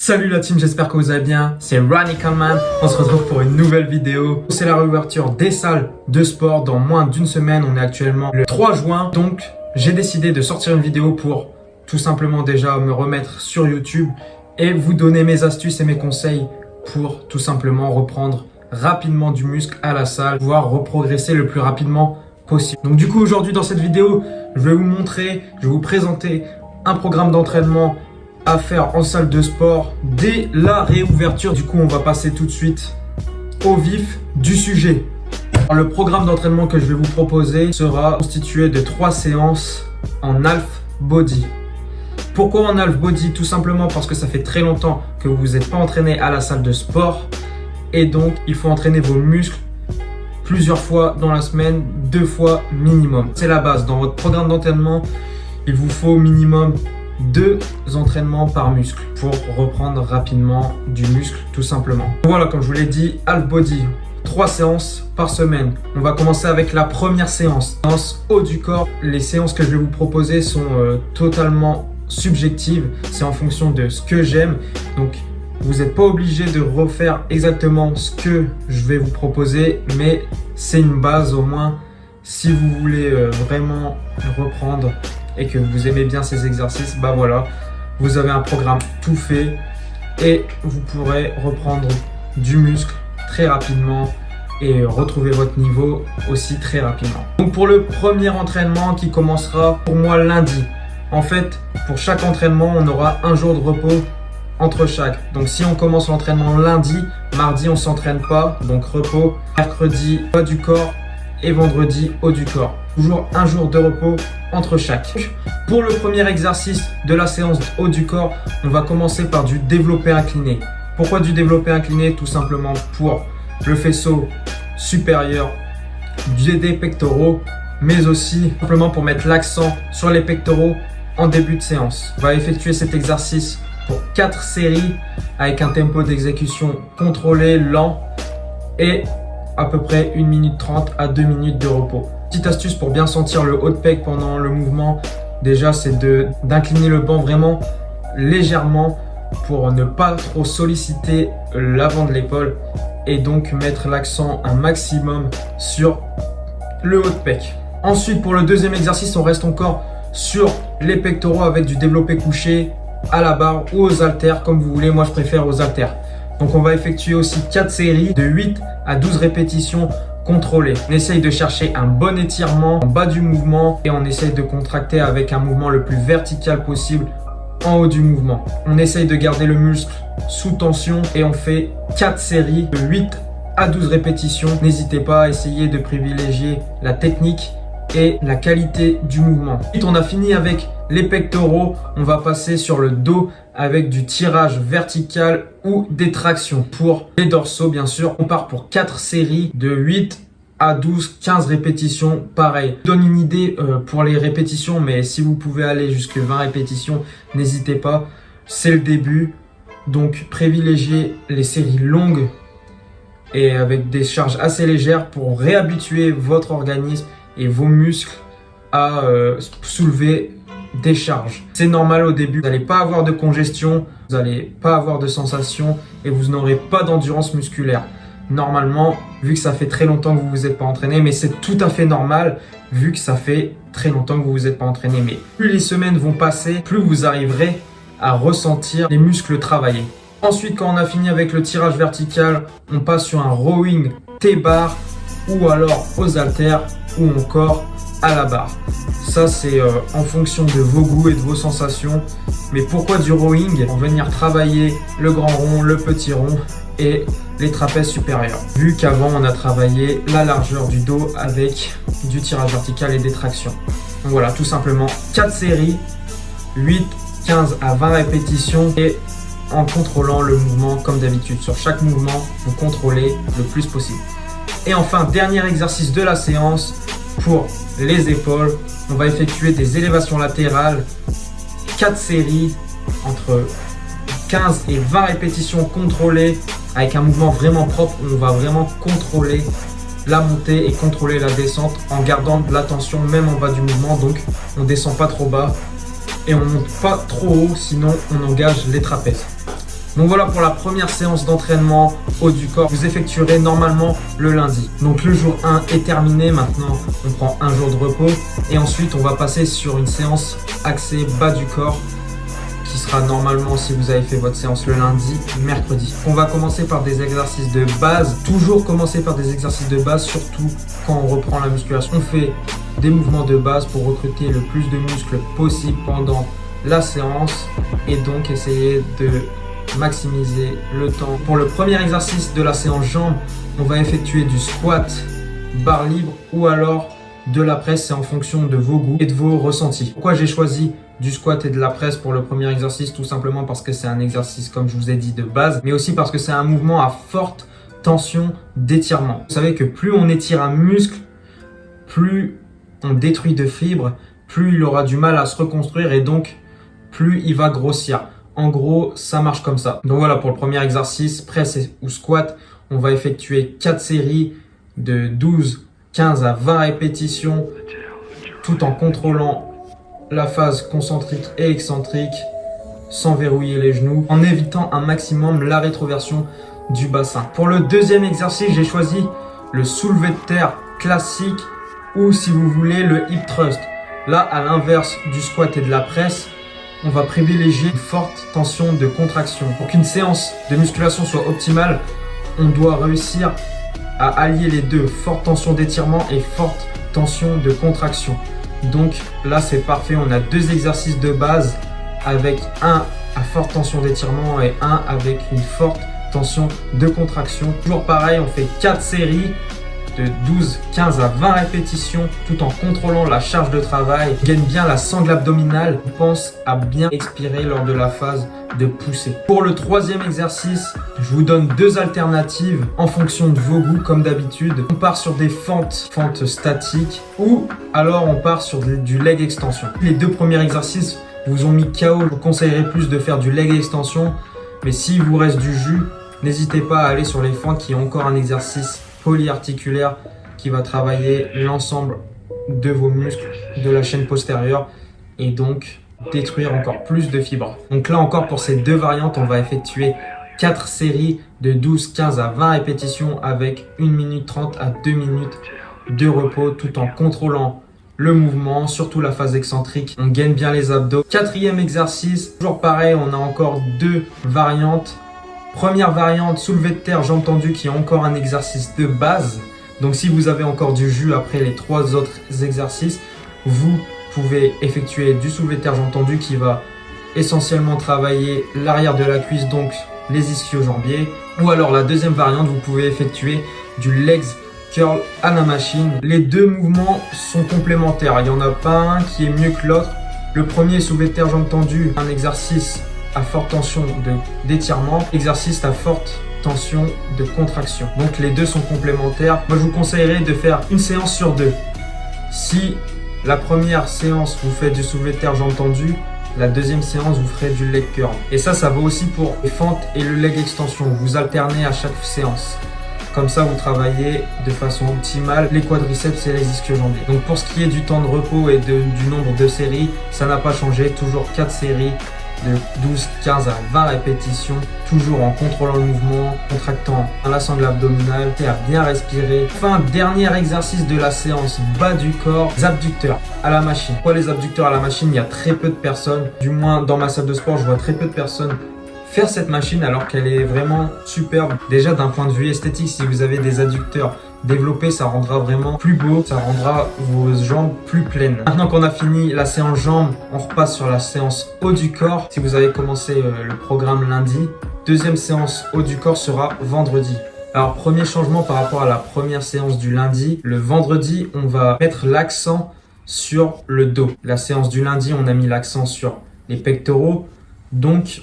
Salut la team, j'espère que vous allez bien, c'est Ronnie Kalman, on se retrouve pour une nouvelle vidéo. C'est la réouverture des salles de sport dans moins d'une semaine, on est actuellement le 3 juin. Donc j'ai décidé de sortir une vidéo pour tout simplement déjà me remettre sur YouTube et vous donner mes astuces et mes conseils pour tout simplement reprendre rapidement du muscle à la salle, pouvoir reprogresser le plus rapidement possible. Donc du coup aujourd'hui dans cette vidéo, je vais vous présenter un programme d'entraînement à faire en salle de sport dès la réouverture. Du coup, on va passer tout de suite au vif du sujet. Alors, le programme d'entraînement que je vais vous proposer sera constitué de 3 séances en half body. Pourquoi en half body? Tout simplement parce que ça fait très longtemps que vous n'êtes pas entraîné à la salle de sport et donc il faut entraîner vos muscles plusieurs fois dans la semaine, 2 fois minimum. C'est la base. Dans votre programme d'entraînement, il vous faut au minimum 2 entraînements par muscle pour reprendre rapidement du muscle tout simplement. Voilà, comme je vous l'ai dit, half body, 3 séances par semaine. On va commencer avec la première séance haut du corps. Les séances que je vais vous proposer sont totalement subjectives, c'est en fonction de ce que j'aime. Donc vous n'êtes pas obligé de refaire exactement ce que je vais vous proposer, mais c'est une base au moins si vous voulez vraiment reprendre et que vous aimez bien ces exercices. Bah voilà, vous avez un programme tout fait et vous pourrez reprendre du muscle très rapidement et retrouver votre niveau aussi très rapidement. Donc pour le premier entraînement qui commencera pour moi lundi, en fait pour chaque entraînement on aura un jour de repos entre chaque. Donc si on commence l'entraînement lundi, mardi on s'entraîne pas, donc repos, mercredi bas du corps et vendredi haut du corps. Toujours un jour de repos entre chaque. Pour le premier exercice de la séance haut du corps, on va commencer par du développé incliné. Pourquoi du développé incliné? Tout simplement pour le faisceau supérieur des pectoraux, mais aussi simplement pour mettre l'accent sur les pectoraux en début de séance. On va effectuer cet exercice pour 4 séries avec un tempo d'exécution contrôlé, lent et à peu près 1 minute 30 à 2 minutes de repos. Petite astuce pour bien sentir le haut de pec pendant le mouvement, déjà c'est d'incliner le banc vraiment légèrement pour ne pas trop solliciter l'avant de l'épaule et donc mettre l'accent un maximum sur le haut de pec. Ensuite pour le deuxième exercice, on reste encore sur les pectoraux avec du développé couché à la barre ou aux haltères comme vous voulez, moi je préfère aux haltères. Donc on va effectuer aussi 4 séries de 8 à 12 répétitions contrôlées. On essaye de chercher un bon étirement en bas du mouvement et on essaye de contracter avec un mouvement le plus vertical possible en haut du mouvement. On essaye de garder le muscle sous tension et on fait 4 séries de 8 à 12 répétitions. N'hésitez pas à essayer de privilégier la technique et la qualité du mouvement. Ensuite, on a fini avec les pectoraux, on va passer sur le dos avec du tirage vertical ou des tractions. Pour les dorsaux, bien sûr, on part pour 4 séries de 8 à 12, 15 répétitions. Pareil, je donne une idée pour les répétitions, mais si vous pouvez aller jusqu'à 20 répétitions, n'hésitez pas. C'est le début, donc privilégiez les séries longues et avec des charges assez légères pour réhabituer votre organisme et vos muscles à soulever des charges. C'est normal au début, vous n'allez pas avoir de congestion, vous n'allez pas avoir de sensation et vous n'aurez pas d'endurance musculaire. Normalement, vu que ça fait très longtemps que vous ne vous êtes pas entraîné, mais c'est tout à fait normal vu que ça fait très longtemps que vous ne vous êtes pas entraîné. Mais plus les semaines vont passer, plus vous arriverez à ressentir les muscles travailler. Ensuite, quand on a fini avec le tirage vertical, on passe sur un rowing T-bar ou alors aux haltères ou encore à la barre. Ça c'est en fonction de vos goûts et de vos sensations. Mais pourquoi du rowing? On va venir travailler le grand rond, le petit rond et les trapèzes supérieurs. Vu qu'avant on a travaillé la largeur du dos avec du tirage vertical et des tractions. Donc voilà, tout simplement 4 séries, 8, 15 à 20 répétitions et en contrôlant le mouvement comme d'habitude. Sur chaque mouvement, vous contrôlez le plus possible. Et enfin, dernier exercice de la séance pour les épaules. On va effectuer des élévations latérales, 4 séries entre 15 et 20 répétitions contrôlées avec un mouvement vraiment propre où on va vraiment contrôler la montée et contrôler la descente en gardant de la tension même en bas du mouvement. Donc on ne descend pas trop bas et on ne monte pas trop haut, sinon on engage les trapèzes. Donc voilà pour la première séance d'entraînement haut du corps. Vous effectuerez normalement le lundi. Donc le jour 1 est terminé. Maintenant, on prend un jour de repos. Et ensuite, on va passer sur une séance axée bas du corps, qui sera normalement, si vous avez fait votre séance le lundi, mercredi. On va commencer par des exercices de base. Toujours commencer par des exercices de base, surtout quand on reprend la musculation. On fait des mouvements de base pour recruter le plus de muscles possible pendant la séance et donc essayer de maximiser le temps. Pour le premier exercice de la séance jambes, on va effectuer du squat, barre libre ou alors de la presse. C'est en fonction de vos goûts et de vos ressentis. Pourquoi j'ai choisi du squat et de la presse pour le premier exercice? Tout simplement parce que c'est un exercice, comme je vous ai dit, de base, mais aussi parce que c'est un mouvement à forte tension d'étirement. Vous savez que plus on étire un muscle, plus on détruit de fibres, plus il aura du mal à se reconstruire et donc plus il va grossir. En gros, ça marche comme ça. Donc voilà, pour le premier exercice, presse ou squat, on va effectuer 4 séries de 12, 15 à 20 répétitions tout en contrôlant la phase concentrique et excentrique sans verrouiller les genoux, en évitant un maximum la rétroversion du bassin. Pour le deuxième exercice, j'ai choisi le soulevé de terre classique ou si vous voulez le hip thrust. Là, à l'inverse du squat et de la presse, on va privilégier une forte tension de contraction. Pour qu'une séance de musculation soit optimale, on doit réussir à allier les deux, forte tension d'étirement et forte tension de contraction. Donc là, c'est parfait. On a 2 exercices de base avec un à forte tension d'étirement et un avec une forte tension de contraction. Toujours pareil, on fait 4 séries de 12, 15 à 20 répétitions tout en contrôlant la charge de travail. On gagne bien la sangle abdominale. On pense à bien expirer lors de la phase de poussée. Pour le troisième exercice, je vous donne 2 alternatives en fonction de vos goûts comme d'habitude. On part sur des fentes statiques ou alors on part sur du leg extension. Les 2 premiers exercices vous ont mis KO. Je vous conseillerais plus de faire du leg extension, mais s'il vous reste du jus, n'hésitez pas à aller sur les fentes qui ont encore un exercice polyarticulaire qui va travailler l'ensemble de vos muscles de la chaîne postérieure et donc détruire encore plus de fibres. Donc là encore, pour ces 2 variantes, on va effectuer 4 séries de 12, 15 à 20 répétitions avec 1 minute 30 à 2 minutes de repos tout en contrôlant le mouvement, surtout la phase excentrique. On gagne bien les abdos. 4e exercice, toujours pareil, on a encore 2 variantes. Première variante, soulevé de terre, jambes tendues, qui est encore un exercice de base. Donc si vous avez encore du jus après les 3 autres exercices, vous pouvez effectuer du soulevé de terre, jambes tendues, qui va essentiellement travailler l'arrière de la cuisse, donc les ischio-jambiers. Ou alors la deuxième variante, vous pouvez effectuer du legs curl à la machine. Les 2 mouvements sont complémentaires. Il n'y en a pas un qui est mieux que l'autre. Le premier, soulevé de terre, jambes tendues, un exercice à forte tension d'étirement, exercice à forte tension de contraction. Donc les 2 sont complémentaires. Moi je vous conseillerais de faire une séance sur 2. Si la première séance vous faites du soulevé de terre jambes tendues, la deuxième séance vous ferez du leg curl. Et ça vaut aussi pour les fentes et le leg extension. Vous alternez à chaque séance. Comme ça, vous travaillez de façon optimale les quadriceps et les ischio-jambiers. Donc pour ce qui est du temps de repos et du nombre de séries, ça n'a pas changé. Toujours 4 séries de 12, 15 à 20 répétitions, toujours en contrôlant le mouvement, contractant la sangle abdominale et à bien respirer. Enfin, dernier exercice de la séance, bas du corps, les abducteurs à la machine. Pourquoi les abducteurs à la machine? Il y a très peu de personnes, du moins dans ma salle de sport, je vois très peu de personnes faire cette machine alors qu'elle est vraiment superbe. Déjà d'un point de vue esthétique, si vous avez des adducteurs développés, ça rendra vraiment plus beau, ça rendra vos jambes plus pleines. Maintenant qu'on a fini la séance jambes, on repasse sur la séance haut du corps. Si vous avez commencé le programme lundi, deuxième séance haut du corps sera vendredi. Alors premier changement par rapport à la première séance du lundi, le vendredi on va mettre l'accent sur le dos. La séance du lundi on a mis l'accent sur les pectoraux, donc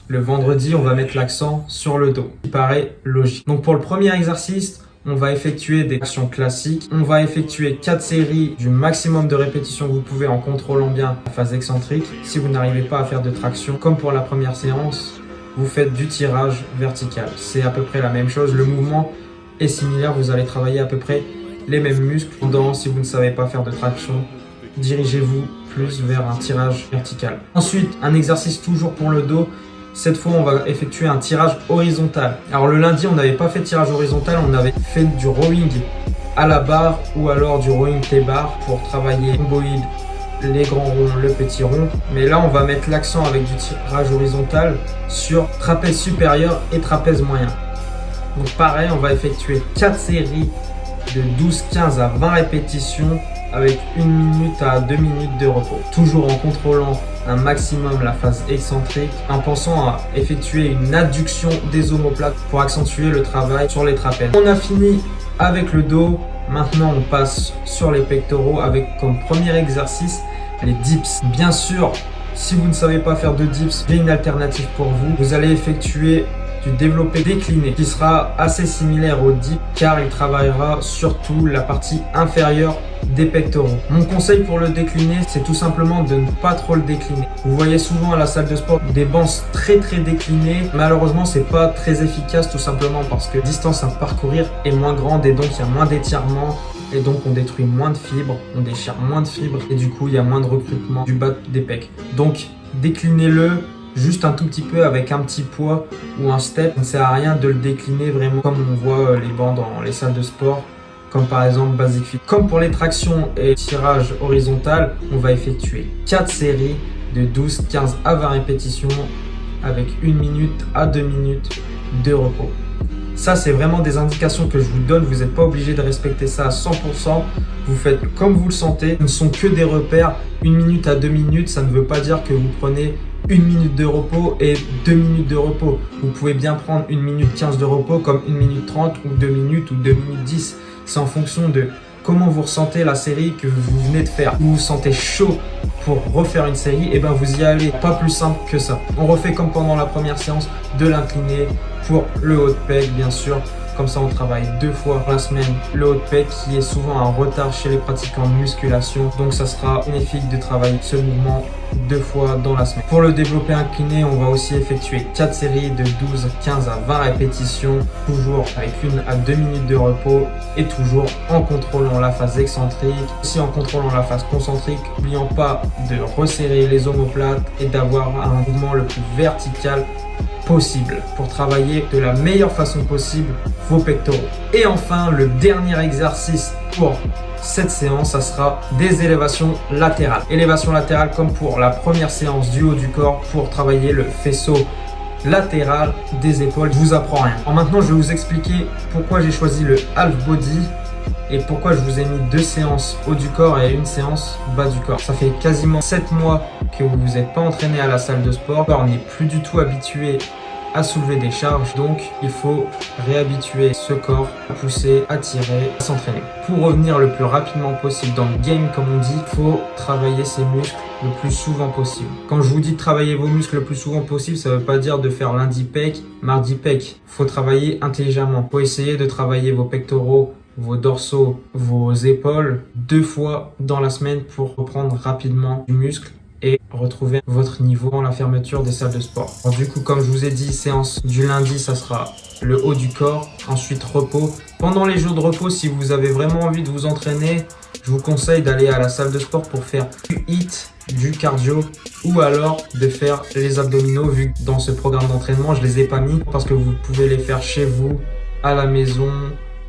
le vendredi, on va mettre l'accent sur le dos, qui paraît logique. Donc pour le premier exercice, on va effectuer des actions classiques. On va effectuer 4 séries du maximum de répétitions que vous pouvez en contrôlant bien la phase excentrique. Si vous n'arrivez pas à faire de traction, comme pour la première séance, vous faites du tirage vertical. C'est à peu près la même chose. Le mouvement est similaire. Vous allez travailler à peu près les mêmes muscles. Si vous ne savez pas faire de traction, dirigez-vous plus vers un tirage vertical. Ensuite, un exercice toujours pour le dos. Cette fois, on va effectuer un tirage horizontal. Alors le lundi, on n'avait pas fait de tirage horizontal, on avait fait du rowing à la barre ou alors du rowing T-bar pour travailler rhomboïde, les grands ronds, le petit rond. Mais là, on va mettre l'accent avec du tirage horizontal sur trapèze supérieur et trapèze moyen. Donc pareil, on va effectuer 4 séries de 12, 15 à 20 répétitions avec 1 minute à 2 minutes de repos. Toujours en contrôlant un maximum la phase excentrique, en pensant à effectuer une adduction des omoplates pour accentuer le travail sur les trapèzes. On a fini avec le dos. Maintenant, on passe sur les pectoraux avec comme premier exercice les dips. Bien sûr, si vous ne savez pas faire de dips, j'ai une alternative pour vous. Vous allez effectuer du développé décliné qui sera assez similaire au dip car il travaillera surtout la partie inférieure des pectoraux. Mon conseil pour le décliner, c'est tout simplement de ne pas trop le décliner. Vous voyez souvent à la salle de sport des bancs très déclinés. Malheureusement, c'est pas très efficace tout simplement parce que la distance à parcourir est moins grande et donc il y a moins d'étirement. Et donc on détruit moins de fibres, on déchire moins de fibres et du coup il y a moins de recrutement du bas des pecs. Donc déclinez-le juste un tout petit peu avec un petit poids ou un step. Ça ne sert à rien de le décliner vraiment comme on voit les bancs dans les salles de sport, comme par exemple Basic Fit. Comme pour les tractions et tirage horizontal, on va effectuer 4 séries de 12, 15 à 20 répétitions avec 1 minute à 2 minutes de repos. Ça, c'est vraiment des indications que je vous donne. Vous n'êtes pas obligé de respecter ça à 100%. Vous faites comme vous le sentez. Ce ne sont que des repères. 1 minute à 2 minutes, ça ne veut pas dire que vous prenez 1 minute de repos et 2 minutes de repos. Vous pouvez bien prendre 1 minute 15 de repos comme 1 minute 30 ou 2 minutes ou 2 minutes 10. C'est en fonction de comment vous ressentez la série que vous venez de faire. Vous vous sentez chaud pour refaire une série, et bien vous y allez. Pas plus simple que ça. On refait comme pendant la première séance, de l'incliné pour le haut de pec bien sûr. Comme ça, on travaille 2 fois par la semaine le haut de pec qui est souvent en retard chez les pratiquants de musculation. Donc, ça sera bénéfique de travailler ce mouvement 2 fois dans la semaine. Pour le développé incliné, on va aussi effectuer 4 séries de 12, 15 à 20 répétitions, toujours avec 1 à 2 minutes de repos et toujours en contrôlant la phase excentrique, aussi en contrôlant la phase concentrique, n'oubliant pas de resserrer les omoplates et d'avoir un mouvement le plus vertical possible pour travailler de la meilleure façon possible vos pectoraux. Et enfin, le dernier exercice pour cette séance, ça sera des élévations latérales. Élévation latérale comme pour la première séance du haut du corps pour travailler le faisceau latéral des épaules. Je vous apprends rien. Alors maintenant, je vais vous expliquer pourquoi j'ai choisi le half body et pourquoi je vous ai mis 2 séances haut du corps et 1 séance bas du corps. Ça fait quasiment 7 mois que vous vous êtes pas entraîné à la salle de sport. On n'est plus du tout habitué à soulever des charges, donc il faut réhabituer ce corps à pousser, à tirer, à s'entraîner. Pour revenir le plus rapidement possible dans le game, comme on dit, il faut travailler ses muscles le plus souvent possible. Quand je vous dis de travailler vos muscles le plus souvent possible, ça ne veut pas dire de faire lundi pec, mardi pec. Il faut travailler intelligemment. Il faut essayer de travailler vos pectoraux, vos dorsaux, vos épaules 2 fois dans la semaine pour reprendre rapidement du muscle et retrouver votre niveau dans la fermeture des salles de sport. Alors, du coup, comme je vous ai dit, séance du lundi, ça sera le haut du corps, ensuite repos. Pendant les jours de repos, si vous avez vraiment envie de vous entraîner, je vous conseille d'aller à la salle de sport pour faire du HIIT, du cardio ou alors de faire les abdominaux, vu que dans ce programme d'entraînement, je les ai pas mis parce que vous pouvez les faire chez vous, à la maison,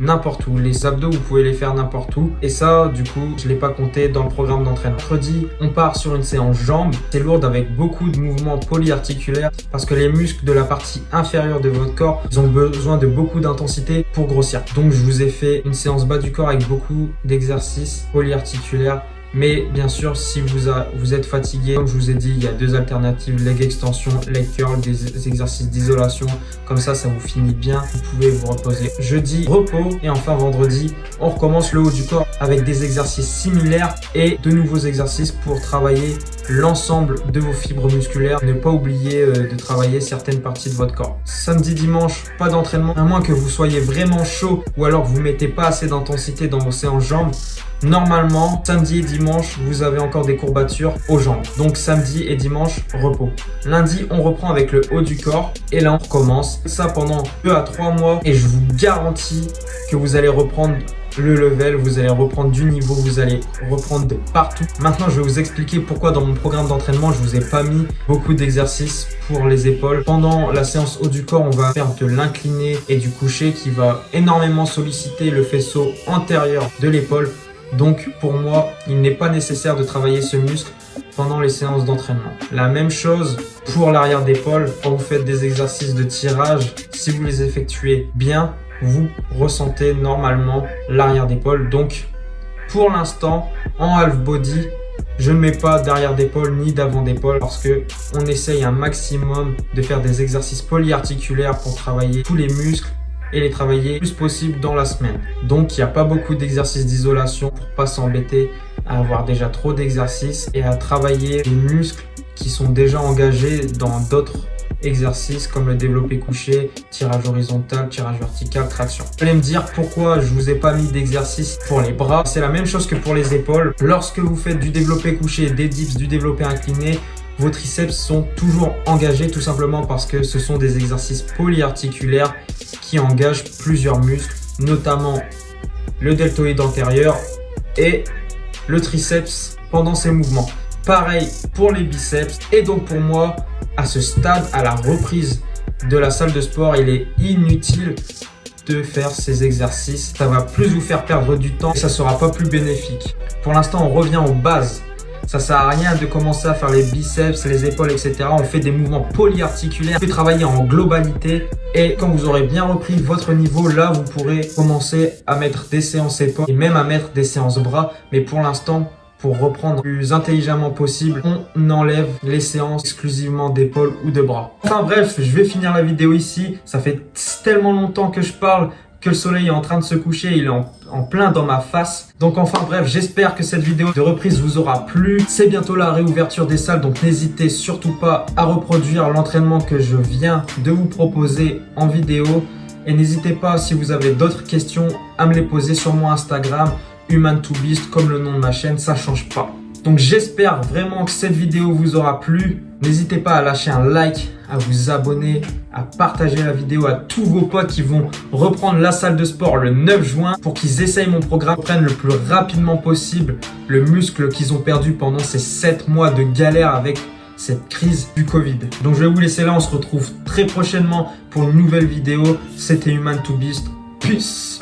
n'importe où. Les abdos, vous pouvez les faire n'importe où. Et ça, du coup, je ne l'ai pas compté dans le programme d'entraînement. Mercredi, on part sur une séance jambes. C'est lourd avec beaucoup de mouvements polyarticulaires parce que les muscles de la partie inférieure de votre corps, ils ont besoin de beaucoup d'intensité pour grossir. Donc, je vous ai fait une séance bas du corps avec beaucoup d'exercices polyarticulaires. Mais bien sûr, si vous êtes fatigué, comme je vous ai dit, il y a 2 alternatives, leg extension, leg curl, des exercices d'isolation. Comme ça vous finit bien, vous pouvez vous reposer. Jeudi, repos. Et enfin vendredi, on recommence le haut du corps avec des exercices similaires et de nouveaux exercices pour travailler l'ensemble de vos fibres musculaires. Ne pas oublier de travailler certaines parties de votre corps. Samedi, dimanche, pas d'entraînement, à moins que vous soyez vraiment chaud ou alors que vous mettez pas assez d'intensité dans vos séances jambes. Normalement, samedi et dimanche, vous avez encore des courbatures aux jambes. Donc samedi et dimanche, repos. Lundi, on reprend avec le haut du corps et là, on recommence. Ça pendant 2 à 3 mois et je vous garantis que vous allez reprendre le level, vous allez reprendre du niveau, vous allez reprendre de partout. Maintenant, je vais vous expliquer pourquoi dans mon programme d'entraînement, je vous ai pas mis beaucoup d'exercices pour les épaules. Pendant la séance haut du corps, on va faire de l'incliné et du couché qui va énormément solliciter le faisceau antérieur de l'épaule. Donc pour moi, il n'est pas nécessaire de travailler ce muscle pendant les séances d'entraînement. La même chose pour l'arrière d'épaule. Quand vous faites des exercices de tirage, si vous les effectuez bien, vous ressentez normalement l'arrière d'épaule. Donc pour l'instant, en half body, je ne mets pas d'arrière d'épaule ni d'avant d'épaule parce que on essaye un maximum de faire des exercices polyarticulaires pour travailler tous les muscles et les travailler le plus possible dans la semaine. Donc il n'y a pas beaucoup d'exercices d'isolation pour pas s'embêter à avoir déjà trop d'exercices et à travailler les muscles qui sont déjà engagés dans d'autres exercices comme le développé couché, tirage horizontal, tirage vertical, traction. Vous allez me dire pourquoi je vous ai pas mis d'exercice pour les bras. C'est la même chose que pour les épaules. Lorsque vous faites du développé couché, des dips, du développé incliné, vos triceps sont toujours engagés tout simplement parce que ce sont des exercices polyarticulaires qui engagent plusieurs muscles, notamment le deltoïde antérieur et le triceps pendant ces mouvements. Pareil pour les biceps. Et donc pour moi, à ce stade, à la reprise de la salle de sport, il est inutile de faire ces exercices. Ça va plus vous faire perdre du temps et ça sera pas plus bénéfique. Pour l'instant, on revient aux bases. Ça sert à rien de commencer à faire les biceps, les épaules, etc. On fait des mouvements polyarticulaires. Vous pouvez travailler en globalité. Et quand vous aurez bien repris votre niveau, là, vous pourrez commencer à mettre des séances épaules et même à mettre des séances bras. Mais pour l'instant, pour reprendre le plus intelligemment possible, on enlève les séances exclusivement d'épaules ou de bras. Enfin bref, je vais finir la vidéo ici. Ça fait tellement longtemps que je parle que le soleil est en train de se coucher, il est en plein dans ma face. Donc enfin bref, j'espère que cette vidéo de reprise vous aura plu. C'est bientôt la réouverture des salles, donc n'hésitez surtout pas à reproduire l'entraînement que je viens de vous proposer en vidéo. Et n'hésitez pas, si vous avez d'autres questions, à me les poser sur mon Instagram, Human2Beast, comme le nom de ma chaîne, ça change pas. Donc j'espère vraiment que cette vidéo vous aura plu. N'hésitez pas à lâcher un like, à vous abonner, à partager la vidéo à tous vos potes qui vont reprendre la salle de sport le 9 juin pour qu'ils essayent mon programme, prennent le plus rapidement possible le muscle qu'ils ont perdu pendant ces 7 mois de galère avec cette crise du Covid. Donc je vais vous laisser là, on se retrouve très prochainement pour une nouvelle vidéo. C'était Human2Beast. Peace.